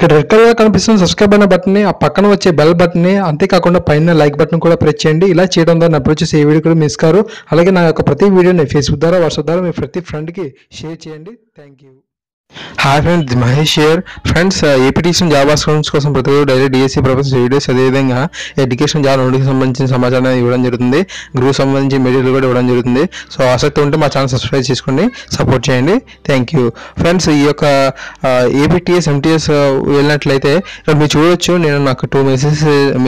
ఇక్కడ red colour కనిపిస్తున్న subscribe అయిన బటన్ని, ఆ పక్కన వచ్చే బెల్ బటన్ని, అంతేకాకుండా పైన లైక్ బటన్ కూడా ప్రెస్ చేయండి. ఇలా చేయడం ద్వారా నా అప్లోడ్ చేసే ఏ వీడియో కూడా మిస్ కారు. అలాగే నా యొక్క ప్రతి వీడియోని ఫేస్బుక్ ద్వారా, వాట్సాప్ ద్వారా మీ ప్రతి ఫ్రెండ్కి షేర్ చేయండి. Thank you. Hi friends, Mahesh here. Friends, APTC job accounts కోసం ప్రతి ఒక్కరు డైలీ డిఎస్సీ ప్రొఫెసర్ వీడియోస్, అదేవిధంగా ఎడ్యుకేషన్ జాబ్ నోటికి సంబంధించిన సమాచారాన్ని ఇవ్వడం జరుగుతుంది. గ్రూప్ సంబంధించిన మెటీరియల్ కూడా ఇవ్వడం జరుగుతుంది. సో ఆసక్తి ఉంటే మా ఛానల్ సబ్స్క్రైబ్ చేసుకోండి, సపోర్ట్ చేయండి. Thank you. ఫ్రెండ్స్, ఈ యొక్క ఏపీటీఎస్ ఎంటీఎస్ వెళ్ళినట్లయితే ఇక్కడ మీరు చూడొచ్చు. నేను నాకు 2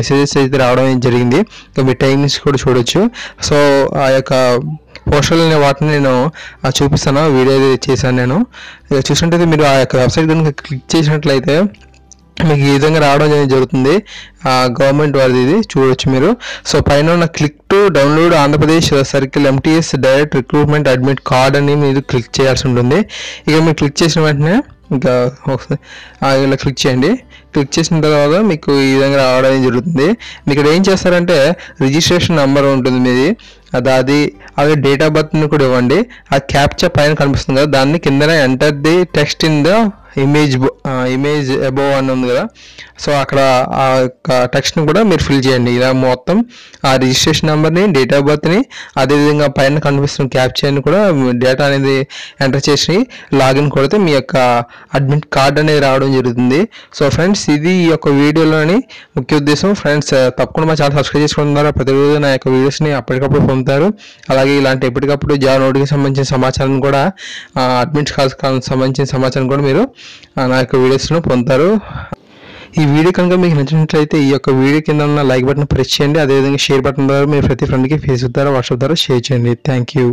మెసేజెస్ అయితే రావడం జరిగింది. ఇంకా మీ టైమింగ్స్ కూడా చూడొచ్చు. సో ఆ యొక్క పోస్టల్ అనే వాటిని నేను చూపిస్తాను, వీడియో చేశాను. నేను చూసినట్టయితే మీరు ఆ యొక్క వెబ్సైట్ కనుక క్లిక్ చేసినట్లయితే మీకు ఈ విధంగా రావడం జరుగుతుంది. గవర్నమెంట్ వారిది ఇది చూడవచ్చు మీరు. సో పైన ఉన్న click to download Andhra Pradesh circle MTS direct recruitment admit card అని మీరు క్లిక్ చేయాల్సి ఉంటుంది. ఇక మీరు క్లిక్ చేసిన వెంటనే ఇంకా ఇలా క్లిక్ చేయండి. క్లిక్ చేసిన తర్వాత మీకు ఈ విధంగా రావడం జరుగుతుంది. మీకు ఇక్కడ ఏం చేస్తారంటే రిజిస్ట్రేషన్ నెంబర్ ఉంటుంది మీది, అది అలాగే డేట్ ఆఫ్ బర్త్ని కూడా ఇవ్వండి. ఆ క్యాప్చా పైన కనిపిస్తుంది కదా, దాన్ని కిందనే enter the text in the image above అని ఉంది కదా. సో అక్కడ ఆ యొక్క టెక్స్ట్ని కూడా మీరు ఫిల్ చేయండి. ఇలా మొత్తం ఆ రిజిస్ట్రేషన్ నెంబర్ని, డేట్ ఆఫ్ బర్త్ని, అదేవిధంగా పైన కనిపిస్తున్న క్యాప్చాని కూడా డేటా అనేది ఎంటర్ చేసి లాగిన్ కొడితే మీ యొక్క అడ్మిట్ కార్డ్ అనేది రావడం జరుగుతుంది. సో ఫ్రెండ్స్, ఇది ఈ యొక్క వీడియోలోని ముఖ్య ఉద్దేశం. ఫ్రెండ్స్, తప్పకుండా మా ఛానల్ సబ్స్క్రైబ్ చేసుకోవడం ద్వారా ప్రతిరోజు నా యొక్క వీడియోస్ని అప్పటికప్పుడు పొందుతారు. అలాగే ఇలాంటి ఎప్పటికప్పుడు జాబ్ నోటికి సంబంధించిన సమాచారం కూడా, అడ్మిట్ కార్డ్ సంబంధించిన సమాచారం కూడా మీరు నా యొక్క వీడియోస్ను పొందుతారు. ఈ వీడియో కనుక మీకు నచ్చినట్లయితే ఈ యొక్క వీడియో కింద ఉన్న లైక్ బటన్ ప్రెస్ చేయండి. అదేవిధంగా షేర్ బటన్ ద్వారా మీరు ప్రతి ఫ్రెండ్కి ఫేస్బుక్ ద్వారా, వాట్సాప్ ద్వారా షేర్ చేయండి. Thank you.